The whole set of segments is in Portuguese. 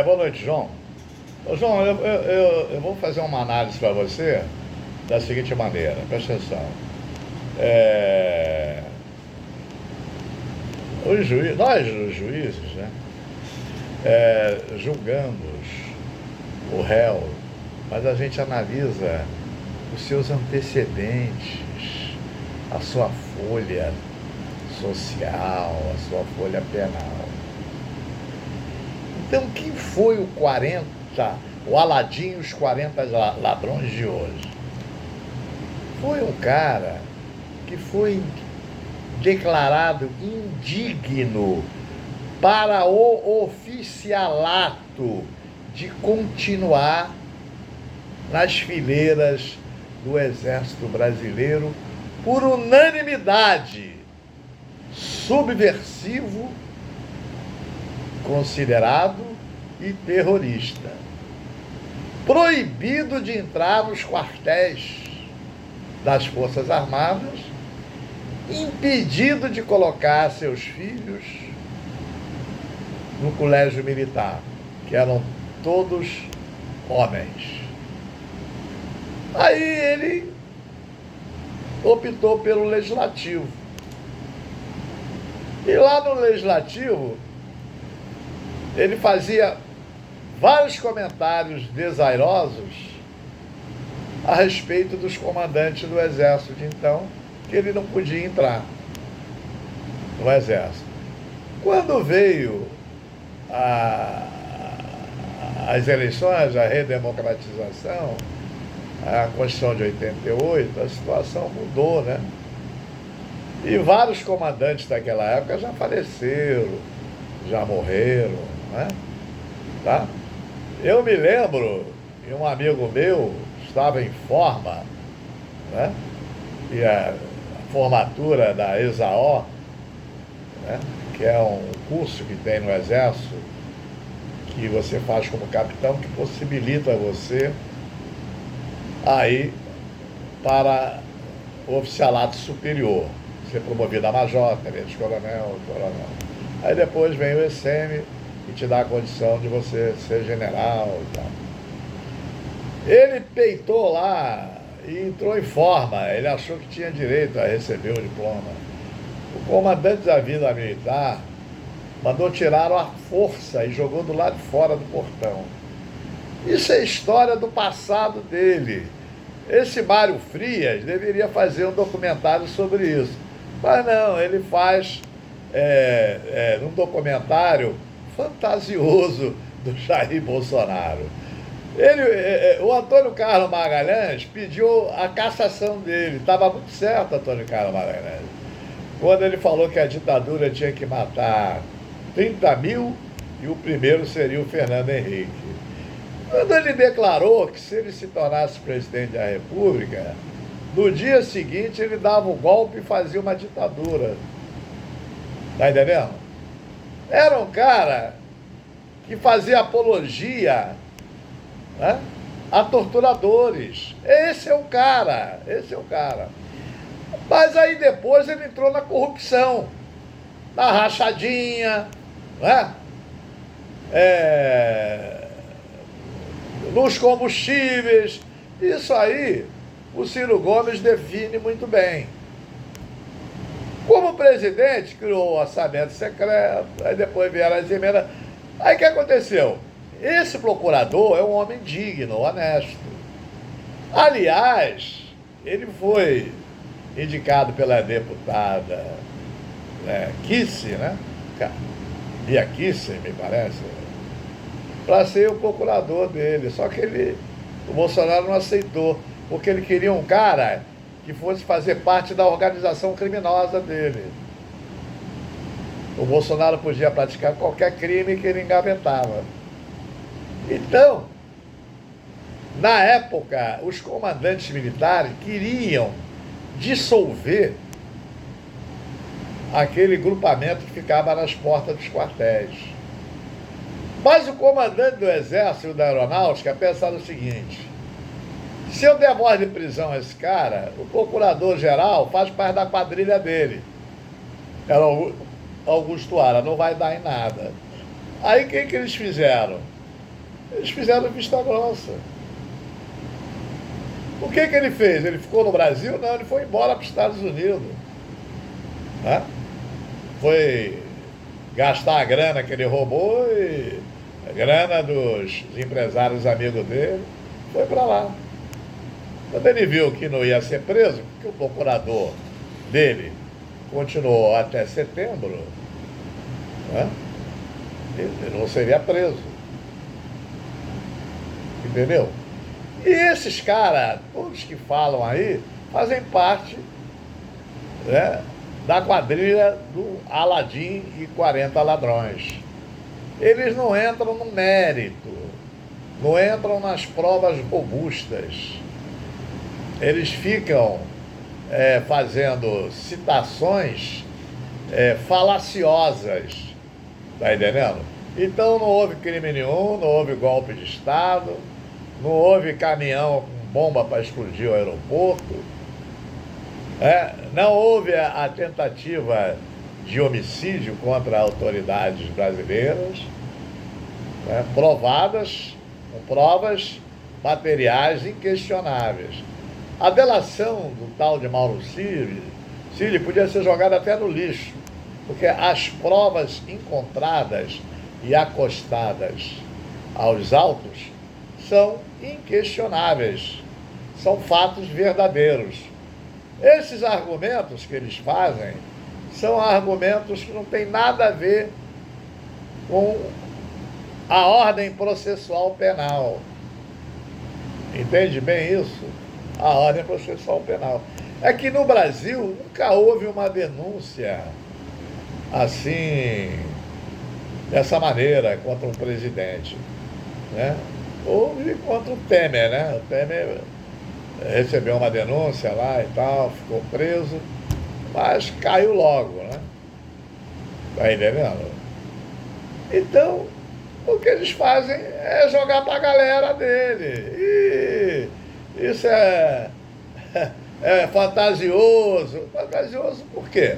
Boa noite, João. Ô, João, eu vou fazer uma análise para você da seguinte maneira, presta atenção. É, nós, os juízes, né, julgamos o réu, mas a gente analisa os seus antecedentes, a sua folha social, a sua folha penal. Então, quem foi o Aladim e os 40 ladrões de hoje? Foi um cara que foi declarado indigno para o oficialato de continuar nas fileiras do Exército Brasileiro por unanimidade, subversivo, considerado e terrorista. Proibido de entrar nos quartéis das Forças Armadas, impedido de colocar seus filhos no colégio militar, que eram todos homens. Aí ele optou pelo legislativo. E lá no legislativo, ele fazia vários comentários desairosos a respeito dos comandantes do exército de então, que ele não podia entrar no exército. Quando veio as eleições, a redemocratização, a Constituição de 88, a situação mudou, né? E vários comandantes daquela época já faleceram, já morreram, né? Tá? Eu me lembro que um amigo meu estava em forma, né? E a formatura da ESAO, né? Que é um curso que tem no Exército, que você faz como capitão, que possibilita você aí para o oficialato superior, ser promovido a major, tenente coronel. Aí depois vem o ECM e te dá a condição de você ser general e tal. Ele peitou lá e entrou em forma, ele achou que tinha direito a receber o diploma. O comandante da Vida Militar mandou tirar a força e jogou do lado de fora do portão. Isso é história do passado dele. Esse Mário Frias deveria fazer um documentário sobre isso. Mas não, ele faz um documentário fantasioso do Jair Bolsonaro. O Antônio Carlos Magalhães pediu a cassação dele. Estava muito certo, Antônio Carlos Magalhães, quando ele falou que a ditadura tinha que matar 30 mil e o primeiro seria o Fernando Henrique. Quando ele declarou que se ele se tornasse presidente da República, no dia seguinte ele dava um golpe e fazia uma ditadura. Tá entendendo? Era um cara que fazia apologia, né, a torturadores. Esse é o cara. Mas aí depois ele entrou na corrupção, na rachadinha, né? Nos combustíveis. Isso aí o Ciro Gomes define muito bem. Como presidente, criou o orçamento secreto, aí depois vieram as emendas. Aí o que aconteceu? Esse procurador é um homem digno, honesto. Aliás, ele foi indicado pela deputada Kici, né? Bia Kici, me parece, para ser o procurador dele. Só que o Bolsonaro não aceitou, porque ele queria um cara que fosse fazer parte da organização criminosa dele. O Bolsonaro podia praticar qualquer crime que ele engavetava. Então, na época, os comandantes militares queriam dissolver aquele grupamento que ficava nas portas dos quartéis. Mas o comandante do Exército e da Aeronáutica pensaram o seguinte: se eu der voz de prisão a esse cara, o procurador-geral faz parte da quadrilha dele. Era Augusto Aras, não vai dar em nada. Aí o que eles fizeram? Eles fizeram vista grossa. O que ele fez? Ele ficou no Brasil? Não, ele foi embora para os Estados Unidos. Né? Foi gastar a grana que ele roubou e a grana dos empresários amigos dele, foi para lá. Quando ele viu que não ia ser preso, porque o procurador dele continuou até setembro, né? Ele não seria preso. Entendeu? E esses caras, todos que falam aí, fazem parte, né, da quadrilha do Aladim e 40 ladrões. Eles não entram no mérito, não entram nas provas robustas. Eles ficam fazendo citações falaciosas, tá entendendo? Então não houve crime nenhum, não houve golpe de Estado, não houve caminhão com bomba para explodir o aeroporto, não houve a tentativa de homicídio contra autoridades brasileiras, provadas, com provas materiais inquestionáveis. A delação do tal de Mauro Cille podia ser jogada até no lixo, porque as provas encontradas e acostadas aos autos são inquestionáveis, são fatos verdadeiros. Esses argumentos que eles fazem são argumentos que não têm nada a ver com a ordem processual penal. Entende bem isso? A ordem processual penal. É que no Brasil nunca houve uma denúncia assim, dessa maneira, contra um presidente, né? Houve contra o Temer, né? O Temer recebeu uma denúncia lá e tal, ficou preso, mas caiu logo, né? Tá entendendo? Então, o que eles fazem é jogar pra galera dele. E isso é fantasioso. Fantasioso por quê?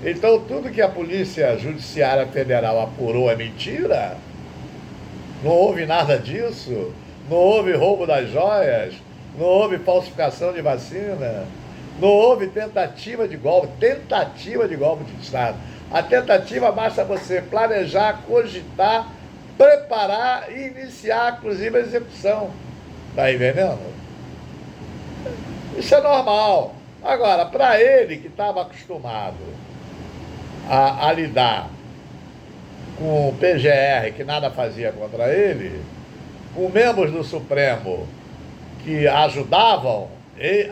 Então, tudo que a Polícia Judiciária Federal apurou é mentira? Não houve nada disso? Não houve roubo das joias? Não houve falsificação de vacina? Não houve tentativa de golpe de Estado. A tentativa basta você planejar, cogitar, preparar e iniciar, inclusive, a execução. Está entendendo? Isso é normal. Agora, para ele que estava acostumado a lidar com o PGR, que nada fazia contra ele, com membros do Supremo que ajudavam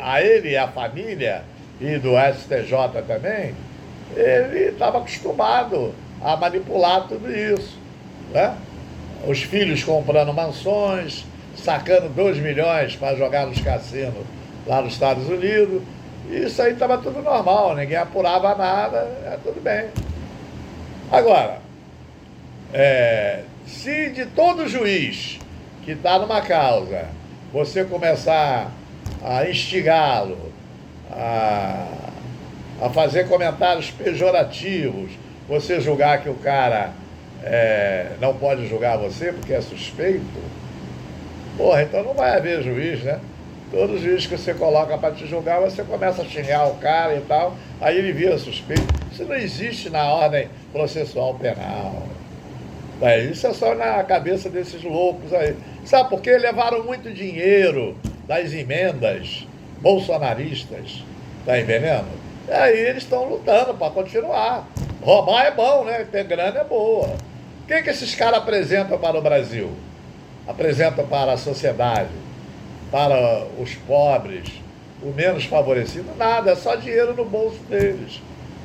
a ele e a família, e do STJ também, ele estava acostumado a manipular tudo isso, né? Os filhos comprando mansões, sacando 2 milhões para jogar nos cassinos lá nos Estados Unidos. Isso aí estava tudo normal, ninguém apurava nada, tudo bem. Agora, se de todo juiz que está numa causa, você começar a instigá-lo, a fazer comentários pejorativos, você julgar que o cara não pode julgar você porque é suspeito, porra, então não vai haver juiz, né? Todo juiz que você coloca para te julgar, você começa a xingar o cara e tal, aí ele vira suspeito. Isso não existe na ordem processual penal. Isso é só na cabeça desses loucos aí. Sabe por quê? Levaram muito dinheiro das emendas bolsonaristas. Tá entendendo? E aí eles estão lutando para continuar. Roubar é bom, né? Ter grana é boa. O que esses caras apresentam para o Brasil? Apresentam para a sociedade, para os pobres, o menos favorecido? Nada, é só dinheiro no bolso deles.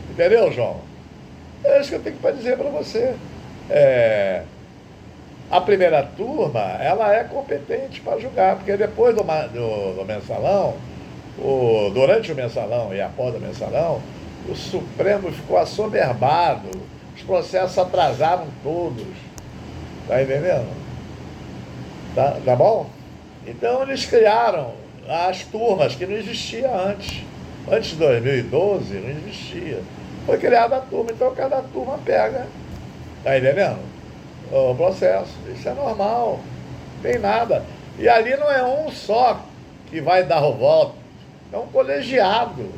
Entendeu, João? É isso que eu tenho para dizer para você. A primeira turma, ela é competente para julgar, porque depois do mensalão, durante o mensalão e após o mensalão, o Supremo ficou assoberbado, os processos atrasaram todos. Tá entendendo? Tá bom? Então eles criaram as turmas, que não existia antes. Antes de 2012 não existia. Foi criada a turma, então cada turma pega. Tá entendendo? o processo. Isso é normal, não tem nada. E ali não é um só que vai dar o voto, é um colegiado.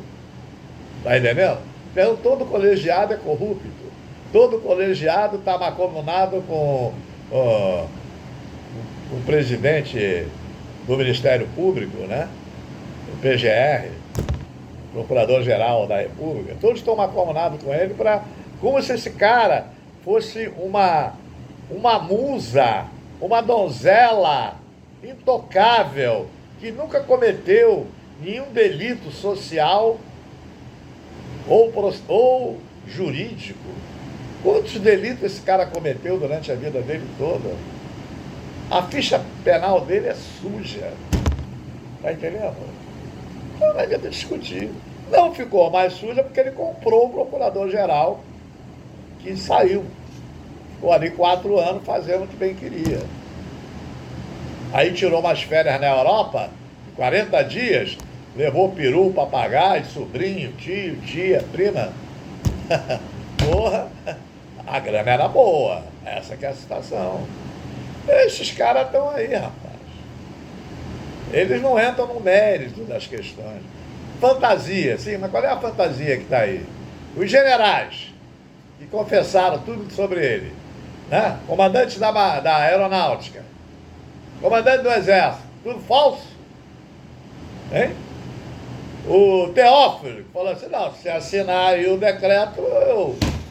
Tá entendendo? Então, todo colegiado é corrupto. Todo colegiado está macomunado com o presidente do Ministério Público, né? O PGR, Procurador-Geral da República. Todos estão macomunados com ele como se esse cara fosse uma musa, uma donzela intocável, que nunca cometeu nenhum delito social ou jurídico. Quantos delitos esse cara cometeu durante a vida dele toda? A ficha penal dele é suja. Tá entendendo? Então não adianta discutir. Não ficou mais suja porque ele comprou o procurador-geral que saiu. Ficou ali 4 anos fazendo o que bem queria. Aí tirou umas férias na Europa, 40 dias, levou peru, papagaio, sobrinho, tio, tia, prima. Porra, a grana era boa. Essa que é a situação. Esses caras estão aí, rapaz. Eles não entram no mérito das questões. Fantasia, sim, mas qual é a fantasia que está aí? Os generais, que confessaram tudo sobre ele, né? Comandante da aeronáutica, comandante do exército, tudo falso. Hein? O Teófilo falou assim, não, se assinar aí o decreto,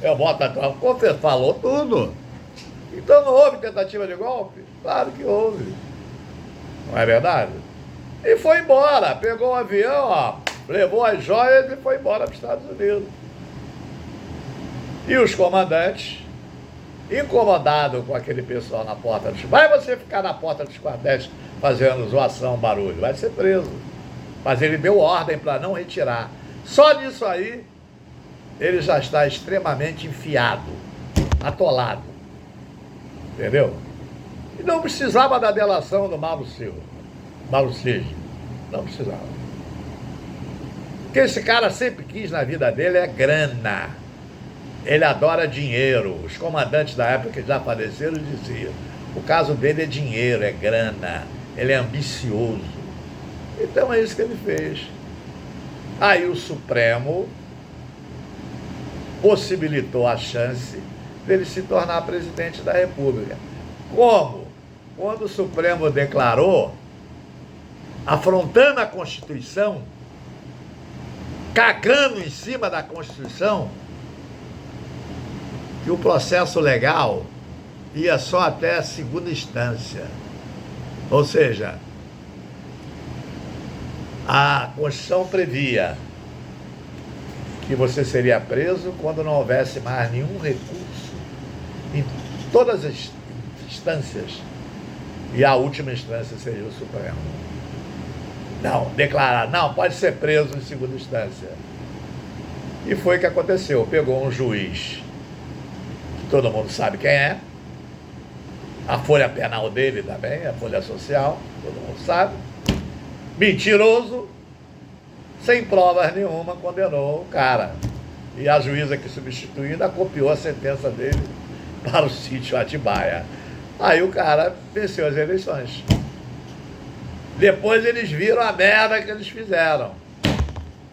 eu boto a tropa. Falou tudo. Então não houve tentativa de golpe? Claro que houve. Não é verdade? E foi embora, pegou um avião, ó, levou as joias e foi embora para os Estados Unidos. E os comandantes, incomodados com aquele pessoal na porta dos... Vai você ficar na porta dos quartéis fazendo zoação, barulho, vai ser preso. Mas ele deu ordem para não retirar. Só nisso aí, ele já está extremamente enfiado, atolado. Entendeu? E não precisava da delação do Mauro Cid. Não precisava. O que esse cara sempre quis na vida dele é grana. Ele adora dinheiro. Os comandantes da época que já faleceram diziam: o caso dele é dinheiro, é grana. Ele é ambicioso. Então é isso que ele fez. Aí o Supremo possibilitou a chance dele se tornar presidente da República. Como? Quando o Supremo declarou, afrontando a Constituição, cagando em cima da Constituição, que o processo legal ia só até a segunda instância. Ou seja, a Constituição previa que você seria preso quando não houvesse mais nenhum recurso em todas as instâncias, e a última instância seria o Supremo. Não, declarar, não, pode ser preso em segunda instância. E foi o que aconteceu. Pegou um juiz, que todo mundo sabe quem é, a folha penal dele também, a folha social, todo mundo sabe, mentiroso, sem provas nenhuma, condenou o cara. E a juíza que substituiu ainda copiou a sentença dele para o sítio Atibaia. Aí o cara venceu as eleições. Depois eles viram a merda que eles fizeram.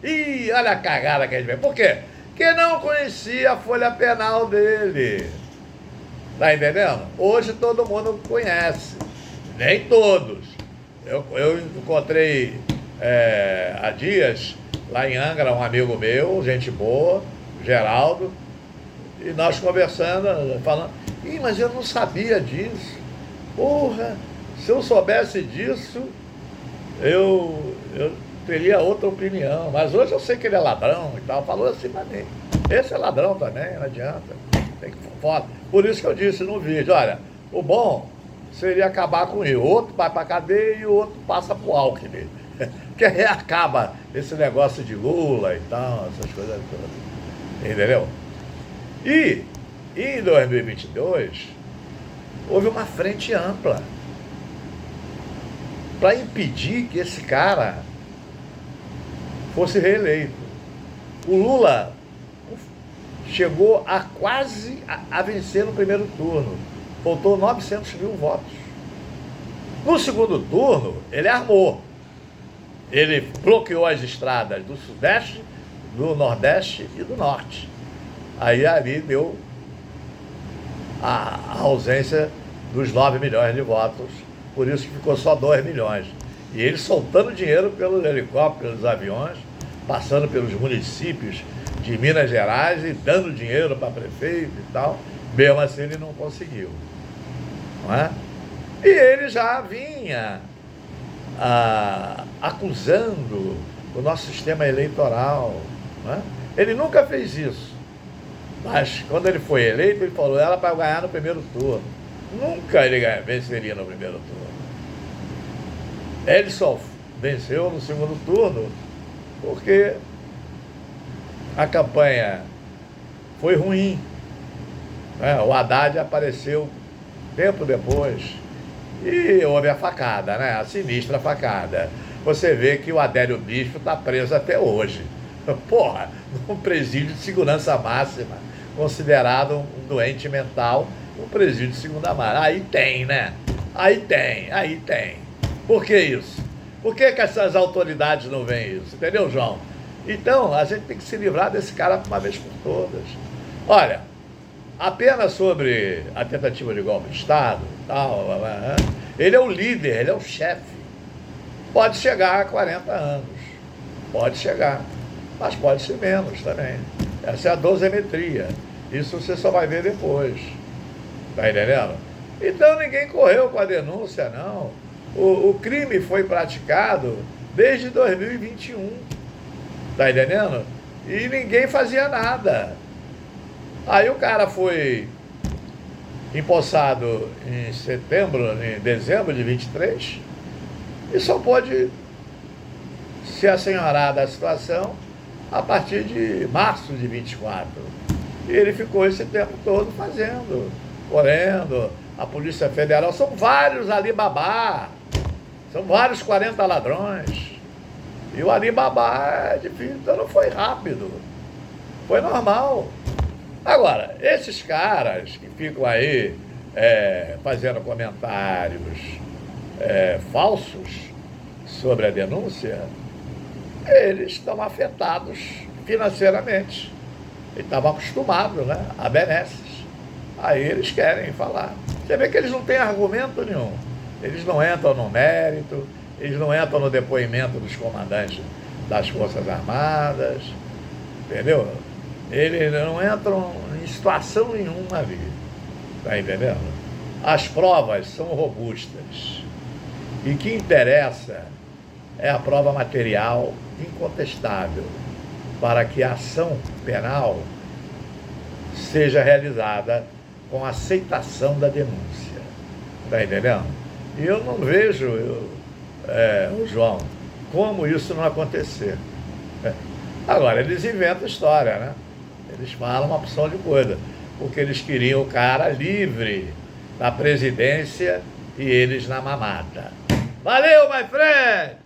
Ih, olha a cagada que a gente fez. Por quê? Porque não conhecia a folha penal dele. Tá entendendo? Hoje todo mundo conhece. Nem todos. Eu encontrei há dias, lá em Angra, um amigo meu, gente boa, Geraldo, e nós conversando, falando, mas eu não sabia disso. Porra, se eu soubesse disso, eu teria outra opinião. Mas hoje eu sei que ele é ladrão e tal. Falou assim pra mim. Esse é ladrão também, não adianta. Tem que foda. Por isso que eu disse no vídeo, olha, o bom seria acabar com ele. O outro vai pra cadeia e o outro passa pro Alckmin. Porque aí acaba esse negócio de Lula e tal, essas coisas todas. Entendeu? E em 2022, houve uma frente ampla para impedir que esse cara fosse reeleito. O Lula chegou a quase a vencer no primeiro turno. Faltou 900 mil votos. No segundo turno, ele armou. Ele bloqueou as estradas do Sudeste, do Nordeste e do Norte. Aí ali deu a ausência dos 9 milhões de votos. Por isso que ficou só 2 milhões. E ele soltando dinheiro pelos helicópteros, pelos aviões, passando pelos municípios de Minas Gerais e dando dinheiro para prefeito e tal. Mesmo assim ele não conseguiu. Não é? E ele já vinha acusando o nosso sistema eleitoral. Não é? Ele nunca fez isso. Mas quando ele foi eleito, ele falou, era para ganhar no primeiro turno. Nunca ele venceria no primeiro turno. Ele só venceu no segundo turno porque a campanha foi ruim. O Haddad apareceu tempo depois e houve a facada, né? A sinistra facada. Você vê que o Adélio Bispo está preso até hoje. Porra, num presídio de segurança máxima, considerado um doente mental, um presídio de segunda máxima. Aí tem, né? Aí tem. Por que isso? Por que essas autoridades não veem isso? Entendeu, João? Então, a gente tem que se livrar desse cara de uma vez por todas. Olha, apenas sobre a tentativa de golpe de Estado, tal, ele é o líder, ele é o chefe. Pode chegar a 40 anos. Pode chegar. Mas pode ser menos também. Essa é a dosimetria. Isso você só vai ver depois. Tá entendendo? Então ninguém correu com a denúncia, não. O crime foi praticado desde 2021. Tá entendendo? E ninguém fazia nada. Aí o cara foi empossado em dezembro de 23 e só pôde se assenhorar da situação a partir de março de 24. E ele ficou esse tempo todo fazendo, correndo. A Polícia Federal, são vários Alibaba, são vários 40 ladrões. E o Alibaba é difícil, então não foi rápido, foi normal. Agora, esses caras que ficam aí fazendo comentários falsos sobre a denúncia, eles estão afetados financeiramente. Eles estavam acostumados, né, a benesses. Aí eles querem falar. Você vê que eles não têm argumento nenhum. Eles não entram no mérito, eles não entram no depoimento dos comandantes das Forças Armadas, entendeu? Eles não entram em situação nenhuma ali, tá entendendo? As provas são robustas. E o que interessa é a prova material incontestável para que a ação penal seja realizada com aceitação da denúncia. Tá entendendo? E eu não vejo, João, como isso não acontecer. Agora, eles inventam história, né? Eles falam uma opção de coisa, porque eles queriam o cara livre da presidência e eles na mamata. Valeu, my friend!